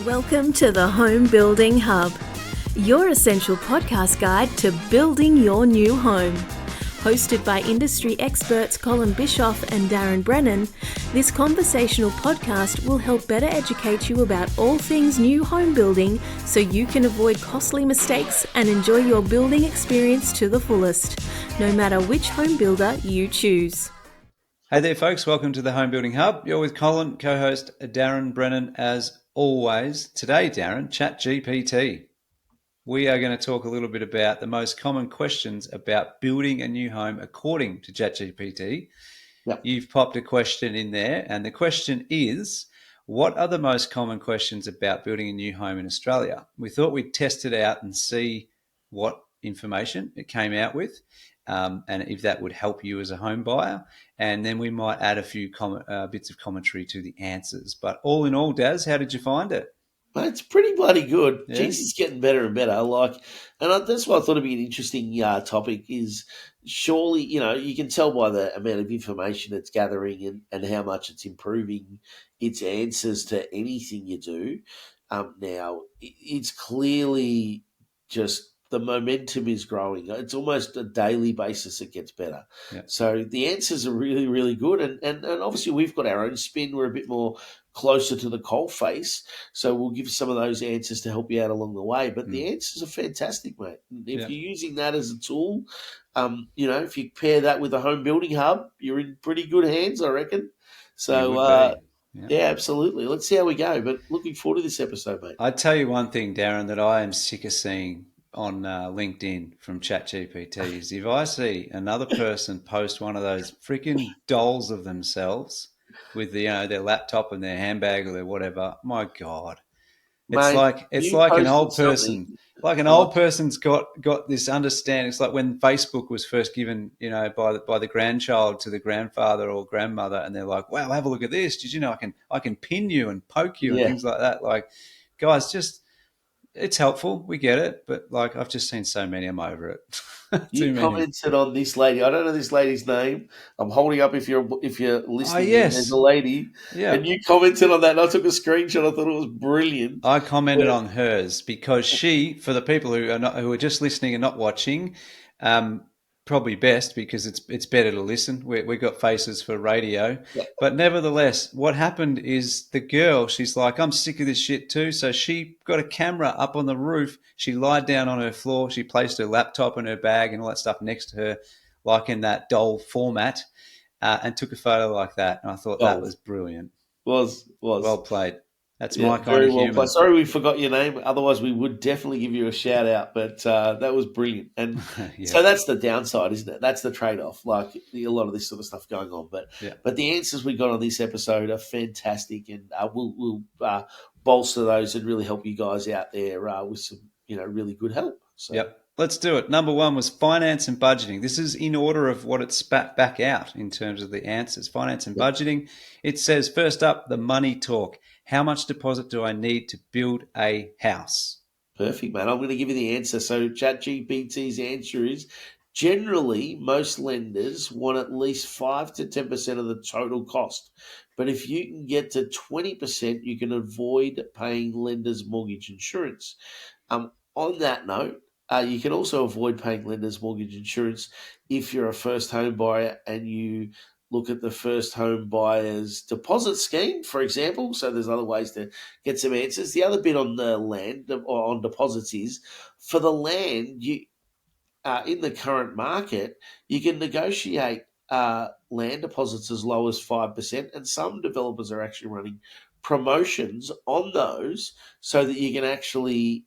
Welcome to the Home Building Hub, your essential podcast guide to building your new home. Hosted by industry experts Colin Bischoff and Darren Brennan, this conversational podcast will help better educate you about all things new home building so you can avoid costly mistakes and enjoy your building experience to the fullest, no matter which home builder you choose. Hey there, folks. Welcome to the Home Building Hub. You're with Colin, co-host Darren Brennan, as always. Today, Darren, ChatGPT. We are going to talk a little bit about the most common questions about building a new home according to ChatGPT. Yep. You've popped a question in there, and the question is, what are the most common questions about building a new home in Australia? We thought we'd test it out and see what information it came out with. And if that would help you as a home buyer, and then we might add a few bits of commentary to the answers. But all in all, Daz, how did you find it? Well, it's pretty bloody good. Yeah. Jeez, it's getting better and better. That's why I thought it'd be an interesting topic. Is surely you can tell by the amount of information it's gathering and how much it's improving its answers to anything you do. Now it's clearly just. The momentum is growing. It's almost a daily basis it gets better. Yeah. So the answers are really, really good. And obviously we've got our own spin. We're a bit more closer to the coalface. So we'll give some of those answers to help you out along the way. But the answers are fantastic, mate. If you're using that as a tool, if you pair that with a home building hub, you're in pretty good hands, I reckon. So, yeah, absolutely. Let's see how we go. But looking forward to this episode, mate. I'd tell you one thing, Darren, that I am sick of seeing on LinkedIn from ChatGPT is if I see another person post one of those freaking dolls of themselves with their laptop and their handbag or their whatever, my God, it's like an old person, like an old person's got this understanding. It's like when Facebook was first given, by the grandchild to the grandfather or grandmother, and they're like, "Wow, have a look at this! Did you know I can pin you and poke you and things like that?" Like, guys, it's helpful. We get it. But I've just seen so many, I'm over it. You commented on this lady. I don't know this lady's name. I'm holding up if you're listening. There's a lady. Yeah. And you commented on that and I took a screenshot. I thought it was brilliant. I commented on hers because for the people who are just listening and not watching, probably best because it's better to listen. We got faces for radio. Yeah. But nevertheless, what happened is the girl, she's like, I'm sick of this shit too. So she got a camera up on the roof. She lied down on her floor. She placed her laptop and her bag and all that stuff next to her, like in that doll format, and took a photo like that. And I thought that was brilliant. Was. Well played. That's my kind of humor. Sorry we forgot your name. Otherwise, we would definitely give you a shout out. But that was brilliant. And so that's the downside, isn't it? That's the trade-off. Like a lot of this sort of stuff going on. But the answers we got on this episode are fantastic, and we'll bolster those and really help you guys out there with some really good help. So. Yep. Let's do it. Number one was finance and budgeting. This is in order of what it spat back out in terms of the answers. Finance and budgeting. It says, first up, the money talk. How much deposit do I need to build a house? Perfect, mate. I'm going to give you the answer. So ChatGPT's answer is, generally, most lenders want at least 5 to 10% of the total cost. But if you can get to 20%, you can avoid paying lenders' mortgage insurance. On that note, you can also avoid paying lenders' mortgage insurance if you're a first home buyer and you look at the first home buyer's deposit scheme, for example. So there's other ways to get some answers. The other bit on the land or on deposits is for the land, you in the current market, you can negotiate land deposits as low as 5%, and some developers are actually running promotions on those so that you can actually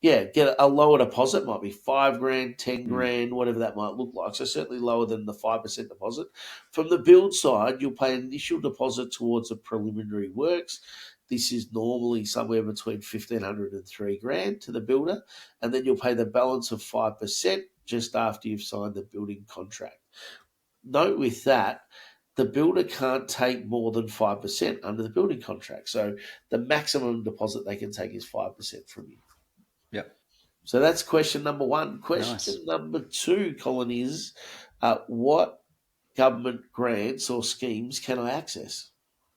get a lower deposit. Might be $5,000, $10,000, whatever that might look like. So certainly lower than the 5% deposit. From the build side, you'll pay an initial deposit towards the preliminary works. This is normally somewhere between $1,500 and $3,000 to the builder, and then you'll pay the balance of 5% just after you've signed the building contract. Note with that, the builder can't take more than 5% under the building contract. So the maximum deposit they can take is 5% from you. Yep. So that's question number one. Question number two, Colin, is what government grants or schemes can I access?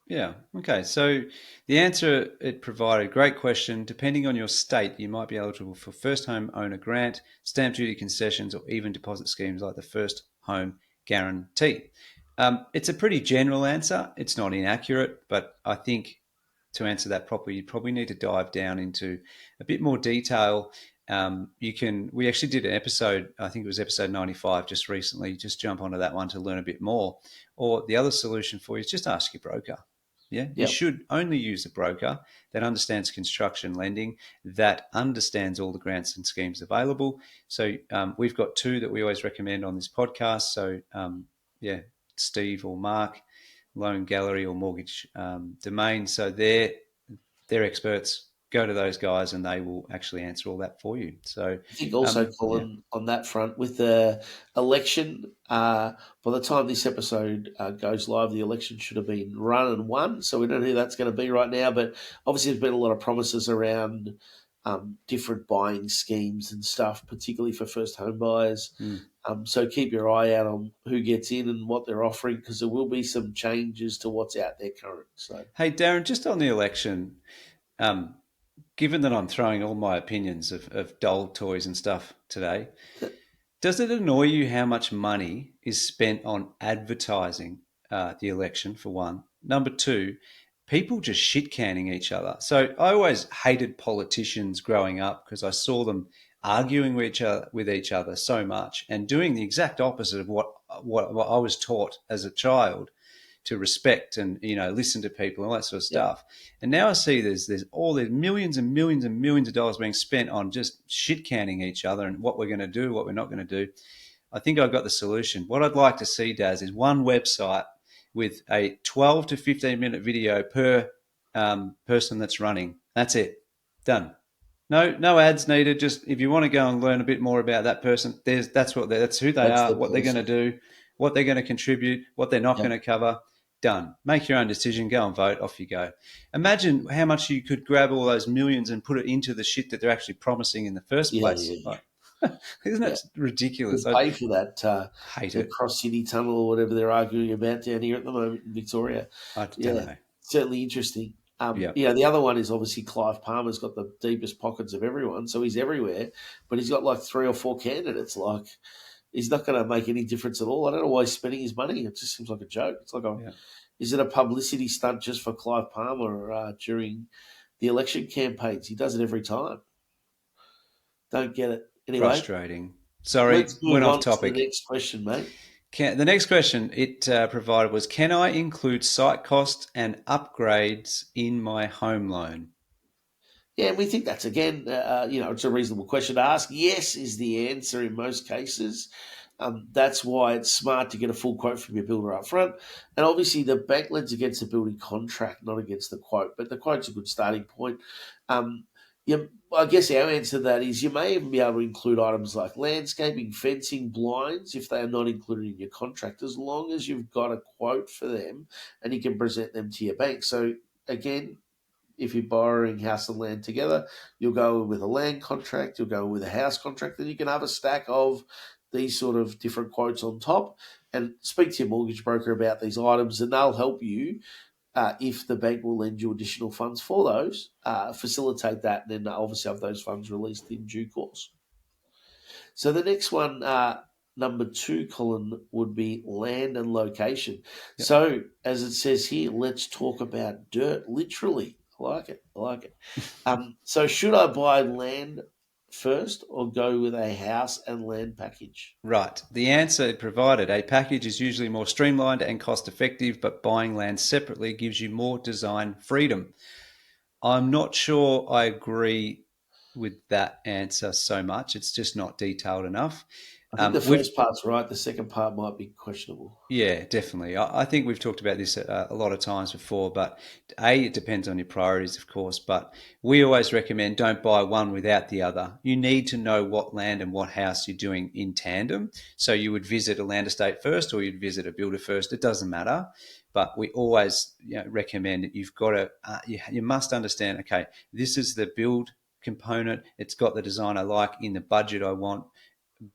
Yeah. Okay. So the answer it provided, great question. Depending on your state, you might be eligible for first home owner grant, stamp duty concessions, or even deposit schemes like the first home guarantee. It's a pretty general answer. It's not inaccurate, but I think to answer that properly, you probably need to dive down into a bit more detail. We actually did an episode, I think it was episode 95 just recently. Just jump onto that one to learn a bit more. Or the other solution for you is just ask your broker. Yeah, you Yep. should only use a broker that understands construction lending, that understands all the grants and schemes available. So we've got two that we always recommend on this podcast. So yeah, Steve or Mark, Loan Gallery or Mortgage Domain. So they're experts. Go to those guys and they will actually answer all that for you. So I think also, yeah. Colin, on that front, with the election, by the time this episode goes live, the election should have been run and won. So we don't know who that's going to be right now. But obviously, there's been a lot of promises around different buying schemes and stuff, particularly for first home buyers. So keep your eye out on who gets in and what they're offering, because there will be some changes to what's out there current. So Hey, Darren, just on the election, given that I'm throwing all my opinions of doll toys and stuff today, does it annoy you how much money is spent on advertising the election, for one? Number two, people just shit canning each other. So I always hated politicians growing up because I saw them arguing with each other so much and doing the exact opposite of what I was taught as a child to respect and listen to people and all that sort of yeah, stuff. And now I see there's all these millions and millions and millions of dollars being spent on just shit canning each other and what we're going to do, what we're not going to do. I think I've got the solution. What I'd like to see, Daz, is one website with a 12 to 15-minute video per person that's running. That's it. Done. No ads needed. Just if you want to go and learn a bit more about that person, that's who they that's are, the what they're going to person. do, what they're going to contribute, what they're not Yeah, going to cover. Done. Make your own decision. Go and vote. Off you go. Imagine how much you could grab all those millions and put it into the shit that they're actually promising in the first yeah, place. yeah, Like, isn't yeah. that ridiculous? Could I pay for that hate the it. cross city tunnel or whatever they're arguing about down here at the moment in Victoria. I don't Yeah, know. certainly interesting. Yeah. The other one is obviously Clive Palmer's got the deepest pockets of everyone, so he's everywhere. But he's got like 3 or 4 candidates. Like, he's not going to make any difference at all. I don't know why he's spending his money. It just seems like a joke. It's like, Yeah. is it a publicity stunt just for Clive Palmer during the election campaigns? He does it every time. Don't get it. Anyway, Frustrating. Sorry, let's went move off on to the topic. next question, mate. The next question it provided was, can I include site costs and upgrades in my home loan? Yeah, we think that's again, it's a reasonable question to ask. Yes, is the answer in most cases. That's why it's smart to get a full quote from your builder up front. And obviously, the bank lends against the building contract, not against the quote. But the quote's a good starting point. Um, I guess our answer to that is you may even be able to include items like landscaping, fencing, blinds, if they are not included in your contract, as long as you've got a quote for them and you can present them to your bank. So again, if you're borrowing house and land together, you'll go with a land contract, you'll go with a house contract, then you can have a stack of these sort of different quotes on top and speak to your mortgage broker about these items, and they'll help you if the bank will lend you additional funds for those, facilitate that, and then obviously have those funds released in due course. So the next one, number 2, Colin, would be land and location. Yep. So as it says here, let's talk about dirt, literally. I like it. I like it. So should I buy land first or go with a house and land package? Right. The answer it provided, a package is usually more streamlined and cost effective, but buying land separately gives you more design freedom. I'm not sure I agree with that answer so much. It's just not detailed enough. I think the We've first part's right. The second part might be questionable. Yeah, definitely. I think we've talked about this a lot of times before, but it depends on your priorities, of course. But we always recommend don't buy one without the other. You need to know what land and what house you're doing in tandem. So you would visit a land estate first, or you'd visit a builder first. It doesn't matter. But we always recommend that you've got to, you must understand, okay, this is the build component. It's got the design I like in the budget I want,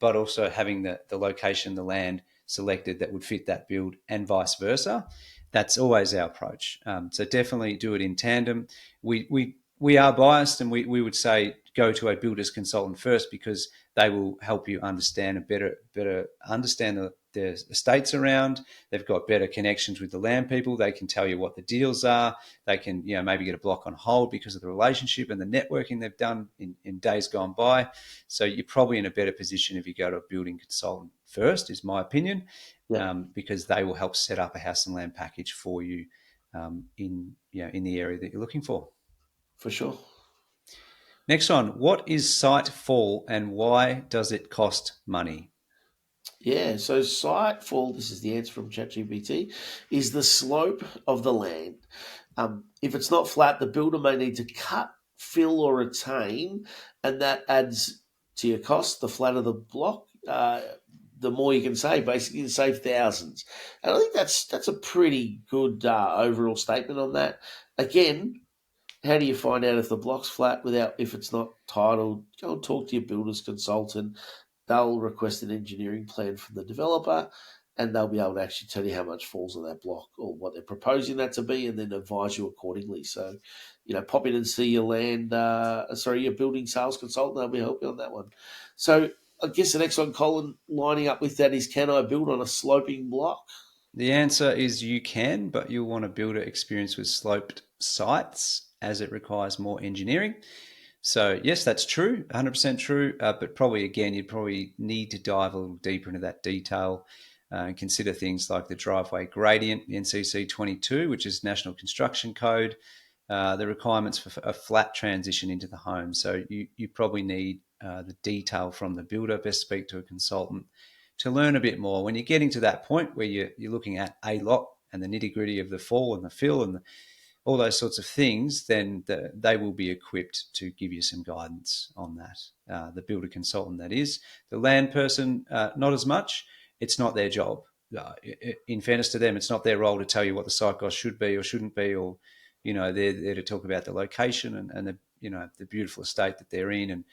but also having the location, the land, selected that would fit that build, and vice versa. That's always our approach. So definitely do it in tandem. We are biased, and we would say go to a builder's consultant first, because they will help you understand and better understand the estates around. They've got better connections with the land people. They can tell you what the deals are. They can, maybe get a block on hold because of the relationship and the networking they've done in days gone by. So you're probably in a better position if you go to a building consultant first, is my opinion, because they will help set up a house and land package for you in the area that you're looking for. For sure. Next one, what is site fall and why does it cost money? Yeah, so site fall, this is the answer from ChatGPT, is the slope of the land. If it's not flat, the builder may need to cut, fill, or retain, and that adds to your cost. The flatter the block, the more you can save. Basically, you can save thousands. And I think that's a pretty good overall statement on that. Again, how do you find out if the block's flat if it's not titled? Go and talk to your builder's consultant. They'll request an engineering plan from the developer, and they'll be able to actually tell you how much falls on that block or what they're proposing that to be, and then advise you accordingly. So, pop in and see your building sales consultant. They'll be helping on that one. So I guess the next one, Colin, lining up with that is, can I build on a sloping block? The answer is you can, but you'll want a builder experience with sloped sites, as it requires more engineering. So yes, that's true, 100% true, but probably, again, you'd probably need to dive a little deeper into that detail and consider things like the driveway gradient, NCC 22, which is National Construction Code, the requirements for a flat transition into the home. So you probably need the detail from the builder. Best speak to a consultant to learn a bit more. When you're getting to that point where you're looking at a lot and the nitty-gritty of the fall and the fill and all those sorts of things, then they will be equipped to give you some guidance on that. The builder consultant, that is. The land person, not as much. It's not their job. In fairness to them, it's not their role to tell you what the site cost should be or shouldn't be, or they're there to talk about the location and the beautiful estate that they're in, and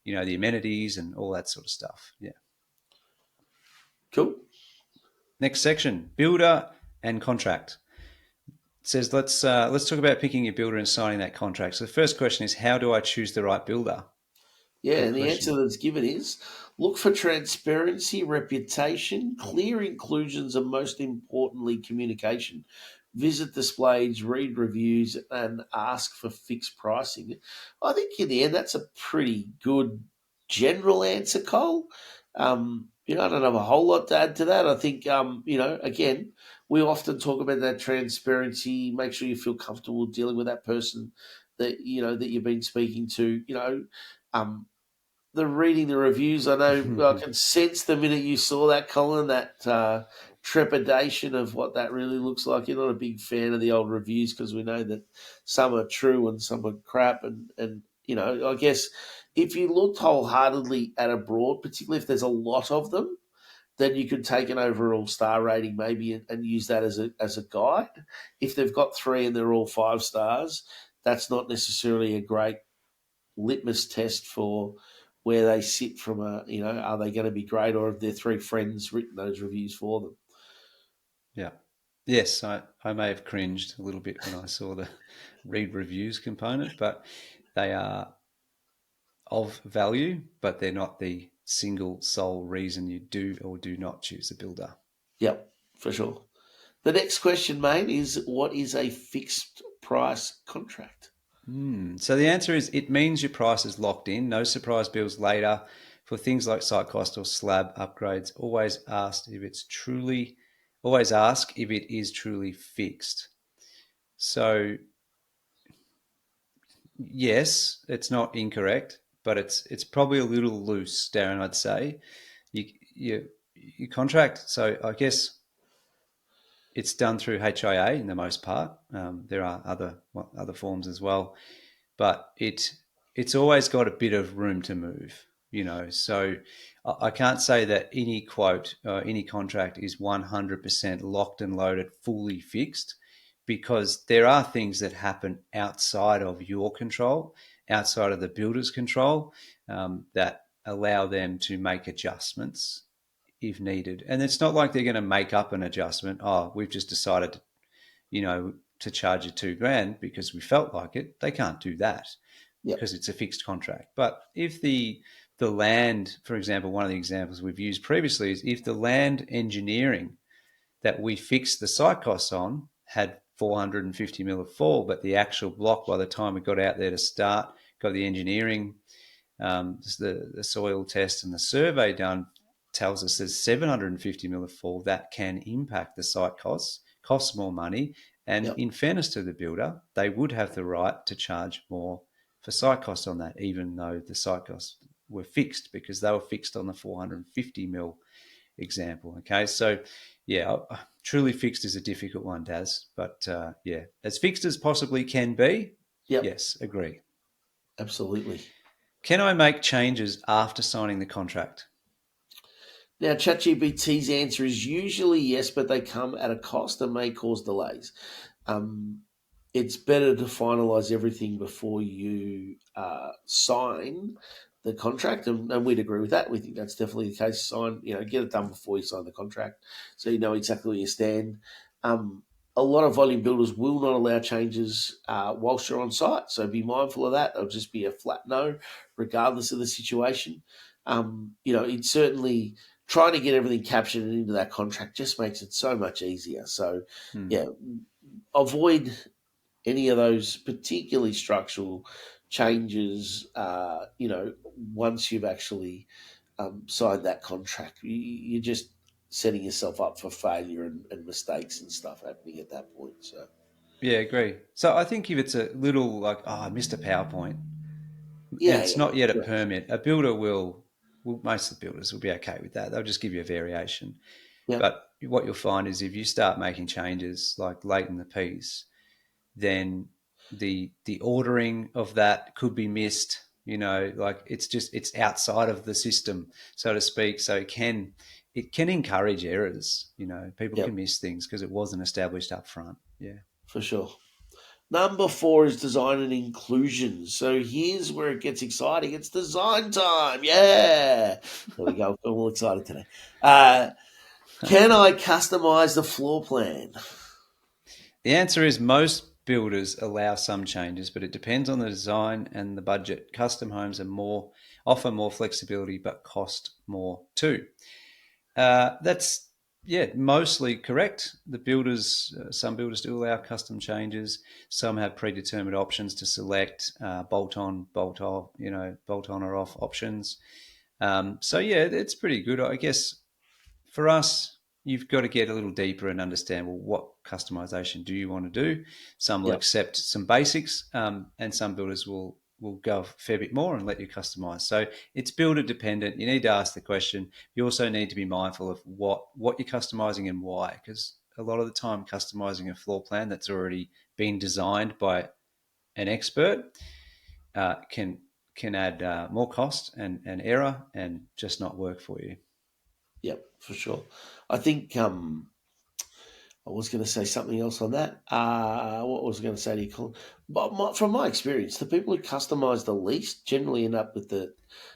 the amenities and all that sort of stuff. Yeah. Cool. Next section, builder and contract. It says let's talk about picking your builder and signing that contract. So the first question is, how do I choose the right builder? Yeah, Good and the question. answer that's given is, look for transparency, reputation, clear inclusions, and most importantly, communication. Visit displays, read reviews, and ask for fixed pricing. I think in the end, that's a pretty good general answer, Cole. I don't have a whole lot to add to that. I think, again, we often talk about that transparency. Make sure you feel comfortable dealing with that person that you've been speaking to. Um, the reading the reviews, I know I can sense the minute you saw that, Colin, that trepidation of what that really looks like. You're not a big fan of the old reviews because we know that some are true and some are crap. And I guess if you looked wholeheartedly at a broad, particularly if there's a lot of them, then you could take an overall star rating maybe and use that as a guide. If they've got 3 and they're all 5 stars, that's not necessarily a great litmus test for where they sit from are they going to be great, or have their 3 friends written those reviews for them? Yeah. Yes, I may have cringed a little bit when I saw the read reviews component, but they are of value, but they're not the single sole reason you do or do not choose a builder. Yep, for sure. The next question, mate, is, what is a fixed price contract? So the answer is, it means your price is locked in, no surprise bills later. For things like site cost or slab upgrades, always ask if it is truly fixed. So yes, it's not incorrect, but it's probably a little loose, Darren, I'd say. You contract, so I guess it's done through HIA in the most part. There are other forms as well, but it's always got a bit of room to move, So I can't say that any quote, any contract is 100% locked and loaded, fully fixed, because there are things that happen outside of your control, outside of the builder's control, that allow them to make adjustments if needed. And it's not like they're going to make up an adjustment. Oh, we've just decided, to charge you $2,000 because we felt like it. They can't do that Yep. because it's a fixed contract. But if the land, for example, one of the examples we've used previously is if the land engineering that we fixed the site costs on had 450 mil of fall, but the actual block by the time we got out there to start, got the engineering, the soil test and the survey done, tells us there's 750 mil of fall, that can impact the site costs more money. And Yep. in fairness to the builder, they would have the right to charge more for site costs on that, even though the site costs were fixed because they were fixed on the 450 mil example. Okay, so yeah, truly fixed is a difficult one, Daz, but as fixed as possibly can be. Yep. Yes, agree. Absolutely. Can I make changes after signing the contract? Now, ChatGPT's answer is usually yes, but they come at a cost and may cause delays. It's better to finalise everything before you sign the contract, and we'd agree with that. We think that's definitely the case. Get it done before you sign the contract, so you know exactly where you stand. A lot of volume builders will not allow changes whilst you're on site, so be mindful of that. It'll just be a flat no, regardless of the situation. It's certainly trying to get everything captured into that contract just makes it so much easier. So, avoid any of those particularly structural changes, once you've actually signed that contract. You're just setting yourself up for failure and mistakes and stuff happening at that point. So, Yeah, agree. So I think if it's a little like, oh, I missed a PowerPoint, and yeah, it's not yet a correct. permit, a builder will most of the builders will be okay with that. They'll just give you a variation. Yeah, But what you'll find is if you start making changes like late in the piece, then the ordering of that could be missed. Like it's outside of the system, so to speak. So it can encourage errors. People yeah, can miss things because it wasn't established up front. Yeah. for sure. Number 4 is design and inclusion. So here's where it gets exciting. It's design time. Yeah. There we go. I'm all excited today. Can I customize the floor plan? The answer is most builders allow some changes, but it depends on the design and the budget. Custom homes offer more flexibility, but cost more too. That's mostly correct. Some builders do allow custom changes. Some have predetermined options to select, bolt on or off options. It's pretty good. I guess for us, you've got to get a little deeper and understand, well, what customization do you want to do? Some will Yep. accept some basics, and some builders will go a fair bit more and let you customize. So it's builder dependent. You need to ask the question. You also need to be mindful of what you're customizing and why, because a lot of the time customizing a floor plan that's already been designed by an expert can add more cost and error and just not work for you. Yep, for sure. I think I was going to say something else on that. What was I going to say to you, Colin? But from my experience, the people who customize the least generally end up with the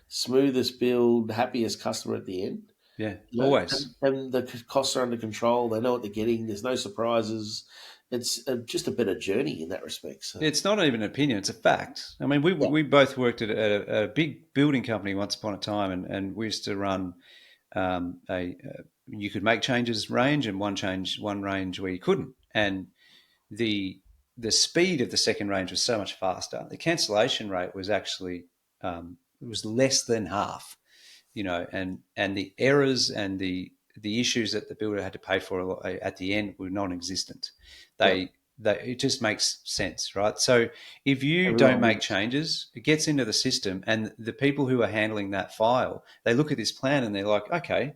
smoothest build, happiest customer at the end. Yeah, And, always. and the costs are under control. They know what they're getting. There's no surprises. It's just a better journey in that respect. So, It's not even an opinion; it's a fact. I mean, yeah, we both worked at a big building company once upon a time, and we used to run you could make changes range and one range where you couldn't, and the speed of the second range was so much faster. The cancellation rate was actually it was less than half, and the errors and the issues that the builder had to pay for at the end were non-existent. yeah. It just makes sense, right? So if you don't Everyone make wins. changes, it gets into the system, and the people who are handling that file, they look at this plan and they're like, okay,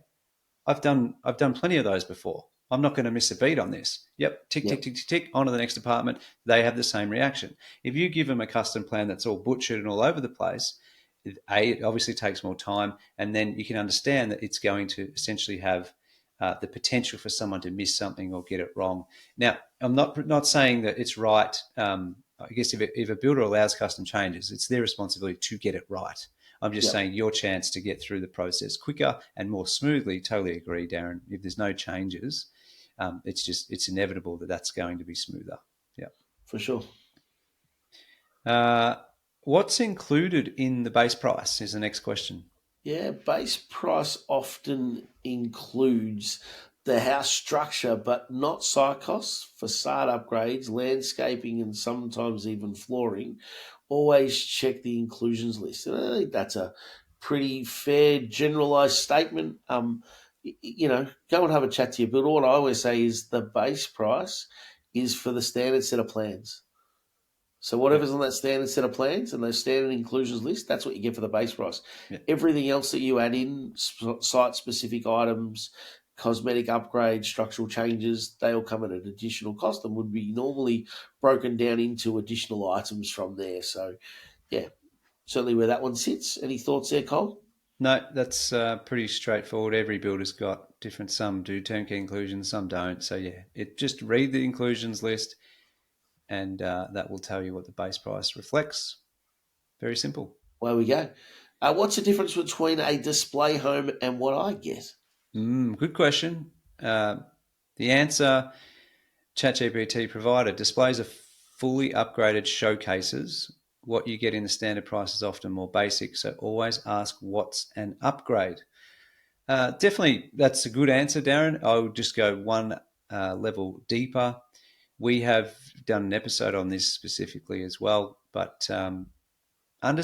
I've done plenty of those before. I'm not going to miss a beat on this. Yep, tick, tick, Yep, tick, tick, tick, on to the next department. They have the same reaction. If you give them a custom plan that's all butchered and all over the place, it obviously takes more time, and then you can understand that it's going to essentially have the potential for someone to miss something or get it wrong. Now, I'm not saying that it's right. I guess if a builder allows custom changes, it's their responsibility to get it right. I'm just saying your chance to get through the process quicker and more smoothly. Totally agree, Darren. If there's no changes, it's inevitable that that's going to be smoother. Yeah, for sure. What's included in the base price is the next question. Yeah, base price often includes the house structure, but not site costs, facade upgrades, landscaping, and sometimes even flooring. Always check the inclusions list. And I think that's a pretty fair generalized statement. Go and have a chat to your builder. What I always say is the base price is for the standard set of plans. So whatever's on that standard set of plans and those standard inclusions list, that's what you get for the base price. Yeah. Everything else that you add in, site-specific items, cosmetic upgrades, structural changes, they all come at an additional cost and would be normally broken down into additional items from there. So, yeah, certainly where that one sits. Any thoughts there, Cole? No, that's pretty straightforward. Every builder's got different. Some do turnkey inclusions, some don't. So yeah, just read the inclusions list, and that will tell you what the base price reflects. Very simple. There we go. What's the difference between a display home and what I get? Good question. The answer ChatGPT provided: displays are fully upgraded showcases. What you get in the standard price is often more basic, so always ask what's an upgrade. Definitely, that's a good answer, Darren. I would just go one level deeper. We have done an episode on this specifically as well, but I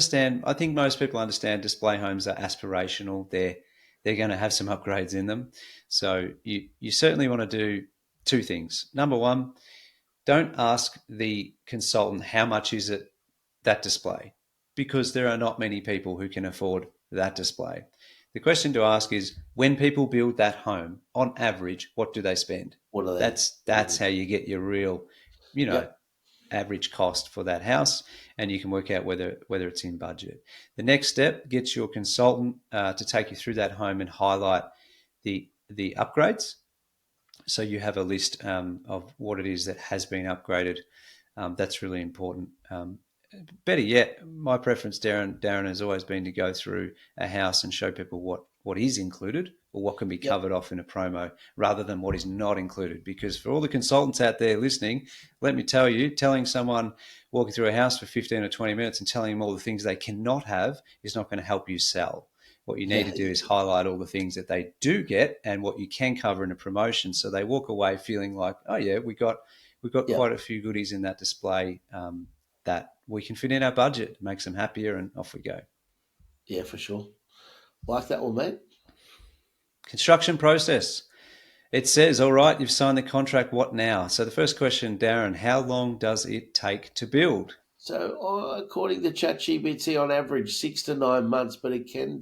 think most people understand display homes are aspirational. They're going to have some upgrades in them. So you certainly want to do two things. Number one, don't ask the consultant how much is it that display, because there are not many people who can afford that display. The question to ask is, when people build that home, on average, what do they spend? What are they? That's how you get your real, average cost for that house, and you can work out whether it's in budget. The next step, get your consultant to take you through that home and highlight the upgrades. So you have a list of what it is that has been upgraded. That's really important. Better yet, my preference, Darren, has always been to go through a house and show people what is included or what can be covered off in a promo, rather than what is not included. Because for all the consultants out there listening, let me tell you, telling someone walking through a house for 15 or 20 minutes and telling them all the things they cannot have is not going to help you sell. What you need to do is highlight all the things that they do get and what you can cover in a promotion, so they walk away feeling like, oh yeah, we got quite a few goodies in that display that we can fit in our budget, makes them happier, and off we go. Yeah, for sure. Like that one, mate. Construction process. It says, all right, you've signed the contract, what now? So the first question, Darren, how long does it take to build? So according to ChatGPT, on average, 6 to 9 months, but it can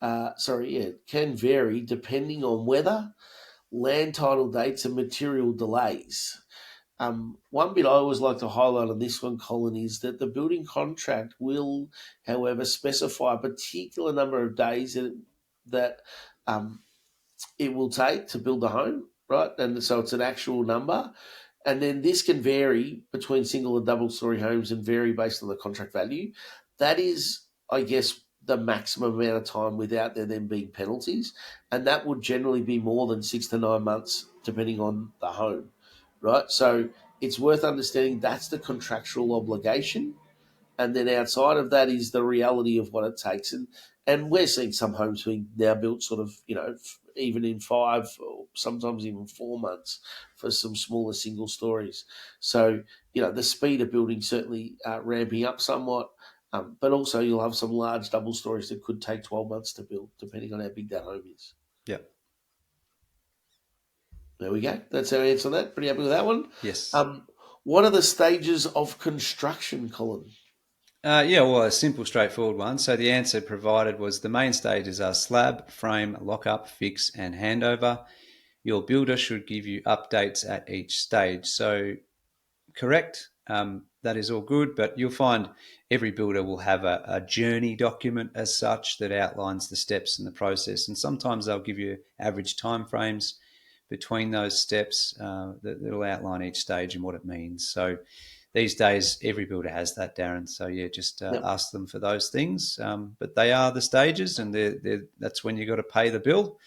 it can vary depending on weather, land title dates, and material delays. One bit I always like to highlight on this one, Colin, is that the building contract will, however, specify a particular number of days that it will take to build the home, right? And so it's an actual number. And then this can vary between single and double story homes and vary based on the contract value. That is, I guess, the maximum amount of time without there then being penalties. And that would generally be more than 6 to 9 months, depending on the home, right? So it's worth understanding that's the contractual obligation. And then outside of that is the reality of what it takes. And we're seeing some homes being now built sort of, even in 5 or sometimes even 4 months for some smaller single stories. So, the speed of building certainly ramping up somewhat, but also you'll have some large double stories that could take 12 months to build, depending on how big that home is. Yep. There we go. That's our answer on that. Pretty happy with that one? Yes. What are the stages of construction, Colin? A simple, straightforward one. So the answer provided was the main stages are slab, frame, lock-up, fix, and handover. Your builder should give you updates at each stage. So correct, that is all good, but you'll find every builder will have a journey document as such that outlines the steps in the process. And sometimes they'll give you average timeframes between those steps that'll outline each stage and what it means. So these days, every builder has that, Darren. So yeah, just Yep. ask them for those things. But they are the stages, and that's when you got to pay the bill.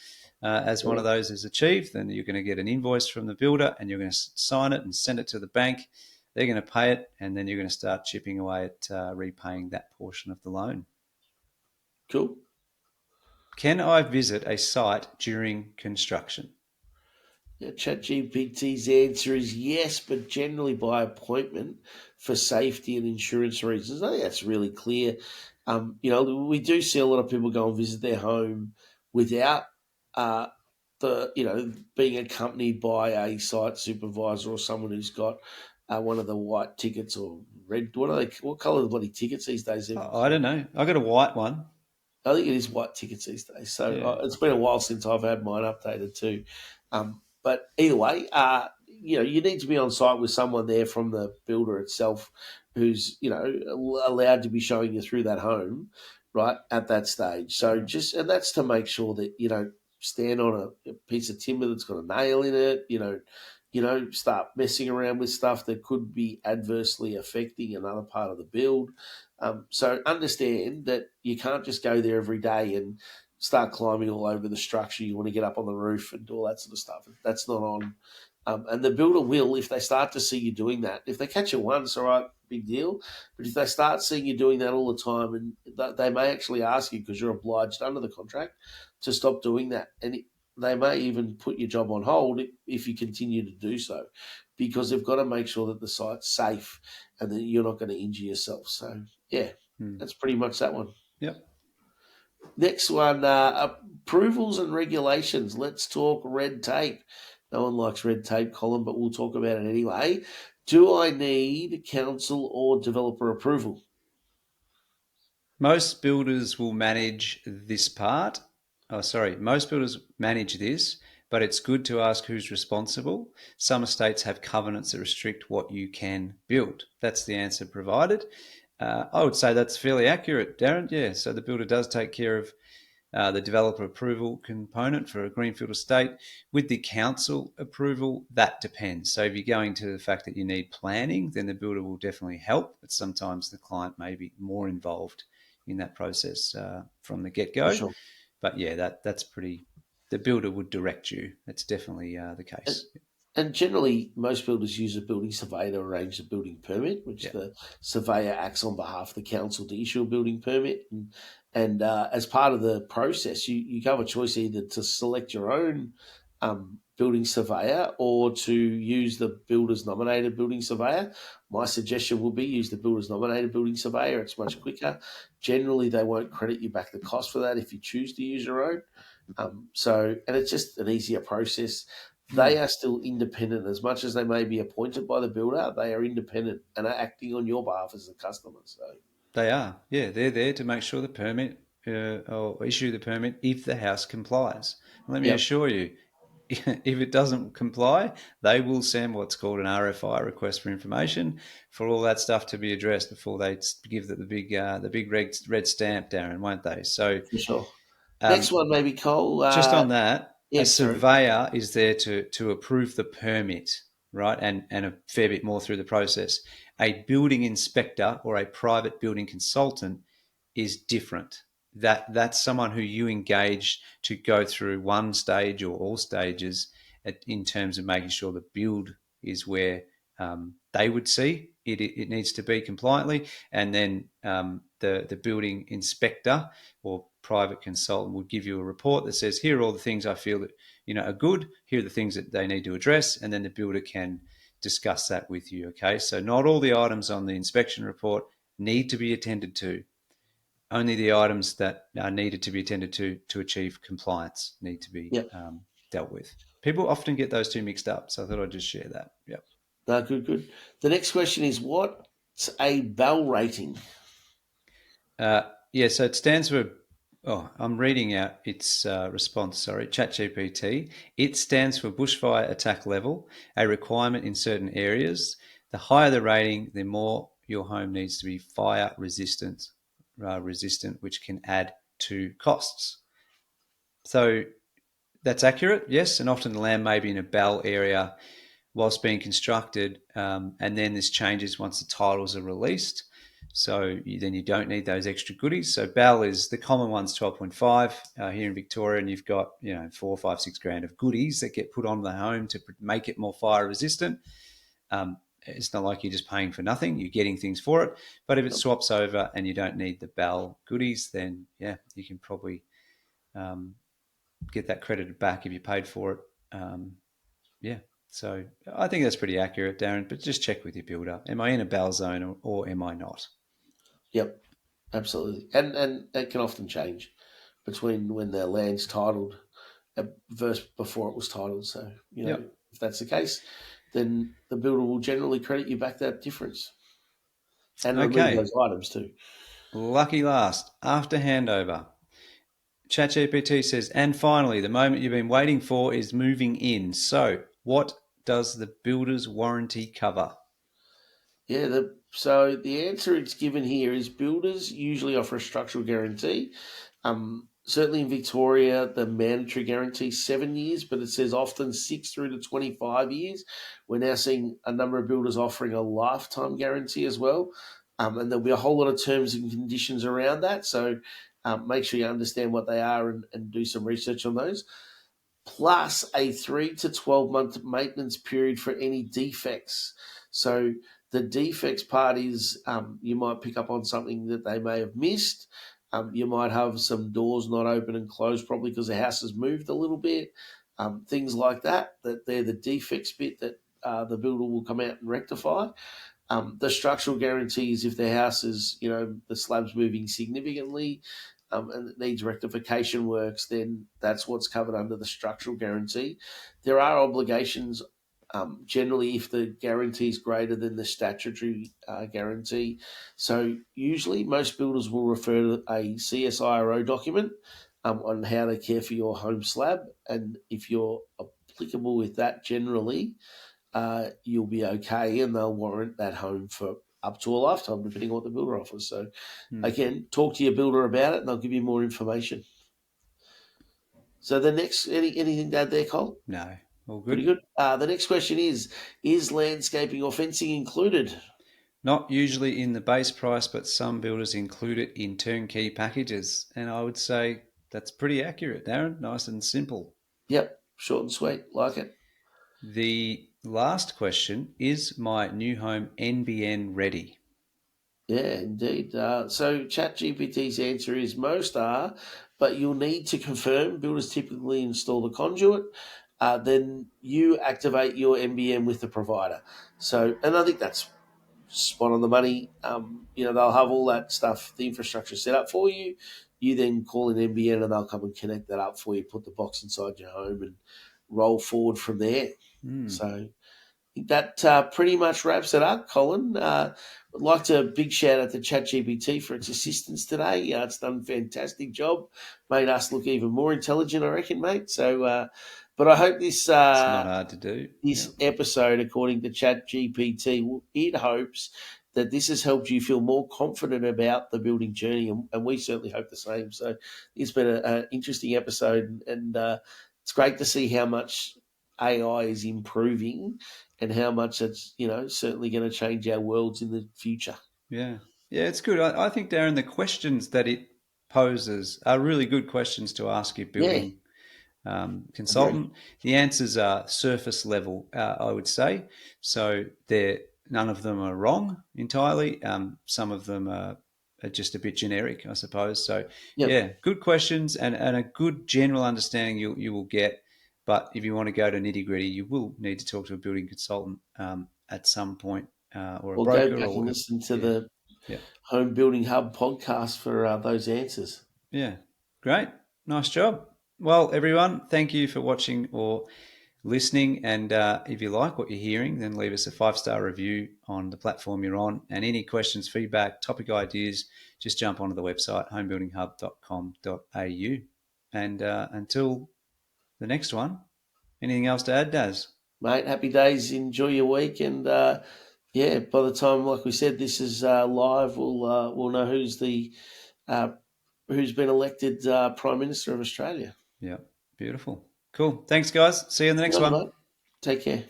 As one of those is achieved, then you're going to get an invoice from the builder, and you're going to sign it and send it to the bank. They're going to pay it, and then you're going to start chipping away at repaying that portion of the loan. Cool. Can I visit a site during construction? Yeah, ChatGPT's answer is yes, but generally by appointment for safety and insurance reasons. I think that's really clear. We do see a lot of people go and visit their home without uh, being accompanied by a site supervisor or someone who's got one of the white tickets or red. What colour are the bloody tickets these days? I don't know. I got a white one. I think it is white tickets these days. So Yeah. it's been a while since I've had mine updated too. But either way, you need to be on site with someone there from the builder itself who's, allowed to be showing you through that home, right, at that stage. So and that's to make sure that you don't stand on a piece of timber that's got a nail in it, start messing around with stuff that could be adversely affecting another part of the build. So understand that you can't just go there every day and start climbing all over the structure. You want to get up on the roof and do all that sort of stuff. That's not on. And the builder will, if they start to see you doing that, if they catch you once, all right, big deal. But if they start seeing you doing that all the time, and they may actually ask you because you're obliged under the contract to stop doing that. And they may even put your job on hold if you continue to do so, because they've got to make sure that the site's safe and that you're not going to injure yourself. So, yeah, that's pretty much that one. Yep. Next one, approvals and regulations. Let's talk red tape. No one likes red tape, Colin, but we'll talk about it anyway. Do I need council or developer approval? Most builders will manage this part. Most builders manage this, but it's good to ask who's responsible. Some estates have covenants that restrict what you can build. That's the answer provided. I would say that's fairly accurate, Darren. Yeah, so the builder does take care of the developer approval component for a greenfield estate. With the council approval, that depends. So if you're going to the fact that you need planning, then the builder will definitely help, but sometimes the client may be more involved in that process from the get-go. Sure. But yeah, that's pretty. The builder would direct you. That's definitely the case. And generally, most builders use a building surveyor to arrange the building permit, which the surveyor acts on behalf of the council to issue a building permit. And as part of the process, you have a choice either to select your own building surveyor or to use the builder's nominated building surveyor. My suggestion would be use the builder's nominated building surveyor. It's much quicker. Generally, they won't credit you back the cost for that if you choose to use your own. And it's just an easier process. They are still independent. As much as they may be appointed by the builder, they are independent and are acting on your behalf as a customer. So They are. Yeah, they're there to make sure the permit or issue the permit if the house complies. And let me assure you, if it doesn't comply, they will send what's called an RFI, request for information, for all that stuff to be addressed before they give the big red stamp, Darren, won't they? So for sure. Next one, maybe Cole. Just on that, a sorry. surveyor is there to approve the permit, right, and a fair bit more through the process. A building inspector or a private building consultant is different. That's someone who you engage to go through one stage or all stages in terms of making sure the build is where they would see it needs to be compliantly, and then the building inspector or private consultant will give you a report that says, here are all the things I feel that are good, here are the things that they need to address, and then the builder can discuss that with you. Okay, so not all the items on the inspection report need to be attended to. Only the items that are needed to be attended to achieve compliance need to be dealt with. People often get those two mixed up, so I thought I'd just share that. Yep. No, good. The next question is, what's a bell rating? So it stands for, I'm reading out its response, ChatGPT. It stands for bushfire attack level, a requirement in certain areas. The higher the rating, the more your home needs to be fire resistant, which can add to costs. So that's accurate, yes, and often the land may be in a bell area whilst being constructed, and then this changes once the titles are released. So then you don't need those extra goodies. So BAL is the common one's 12.5 here in Victoria, and you've got 4, 5, 6 grand of goodies that get put on the home to make it more fire resistant. It's not like you're just paying for nothing; you're getting things for it. But if it swaps over and you don't need the BAL goodies, then you can probably get that credited back if you paid for it. So I think that's pretty accurate, Darren, but just check with your builder. Am I in a BAL zone or am I not? Yep, absolutely. And it can often change between when their land's titled versus before it was titled. So, if that's the case, then the builder will generally credit you back that difference and remove those items too. Lucky last, after handover. ChatGPT says, and finally, the moment you've been waiting for is moving in. So, what does the builder's warranty cover? Yeah, so the answer it's given here is builders usually offer a structural guarantee. Certainly in Victoria, the mandatory guarantee is 7 years, but it says often 6 through to 25 years. We're now seeing a number of builders offering a lifetime guarantee as well. And there'll be a whole lot of terms and conditions around that. So make sure you understand what they are and do some research on those. Plus a 3 to 12 month maintenance period for any defects. So the defects part is you might pick up on something that they may have missed. You might have some doors not open and closed probably because the house has moved a little bit. Things like that they're the defects bit that the builder will come out and rectify. The structural guarantees if the house is, the slab's moving significantly and it needs rectification works, then that's what's covered under the structural guarantee. There are obligations generally if the guarantee is greater than the statutory guarantee. So usually most builders will refer to a CSIRO document on how they care for your home slab. And if you're applicable with that generally, you'll be okay and they'll warrant that home for up to a lifetime, depending on what the builder offers. So again, talk to your builder about it and they'll give you more information. So the next, anything to add there, Cole? No, all good. Pretty good. The next question is landscaping or fencing included? Not usually in the base price, but some builders include it in turnkey packages. And I would say that's pretty accurate, Darren. Nice and simple. Yep, short and sweet. Like it. The last question, is my new home NBN-ready? Yeah, indeed. So ChatGPT's answer is most are, but you'll need to confirm. Builders typically install the conduit. Then you activate your NBN with the provider. So, and I think that's spot on the money. They'll have all that stuff, the infrastructure set up for you. You then call an NBN and they'll come and connect that up for you, put the box inside your home and roll forward from there. So I think that pretty much wraps it up, Colin. I'd like to big shout out to ChatGPT for its assistance today. It's done a fantastic job, made us look even more intelligent, I reckon, mate. So, but I hope this It's not hard to do. This episode, according to ChatGPT, it hopes that this has helped you feel more confident about the building journey, and we certainly hope the same. So it's been an interesting episode, and it's great to see how much AI is improving and how much it's certainly going to change our worlds in the future. Yeah, it's good. I think, Darren, the questions that it poses are really good questions to ask your building consultant. The answers are surface level, I would say. So none of them are wrong entirely. Some of them are just a bit generic, I suppose. So good questions and a good general understanding you will get. But if you want to go to nitty gritty, you will need to talk to a building consultant at some point or a broker. Go back and listen to the Home Building Hub podcast for those answers. Yeah, great. Nice job. Well, everyone, thank you for watching or listening. And if you like what you're hearing, then leave us a 5-star review on the platform you're on. And any questions, feedback, topic ideas, just jump onto the website, homebuildinghub.com.au. And until the next one, anything else to add, Daz? Mate, happy days. Enjoy your week. And by the time, like we said, this is live, we'll know who's been elected Prime Minister of Australia. Yeah, beautiful. Cool. Thanks, guys. See you in the next one. Mate. Take care.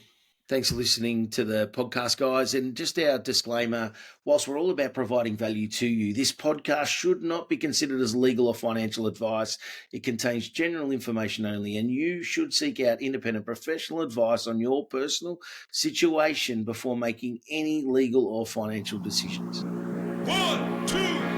Thanks for listening to the podcast, guys. And just our disclaimer, whilst we're all about providing value to you, this podcast should not be considered as legal or financial advice. It contains general information only, and you should seek out independent professional advice on your personal situation before making any legal or financial decisions. 1, 2,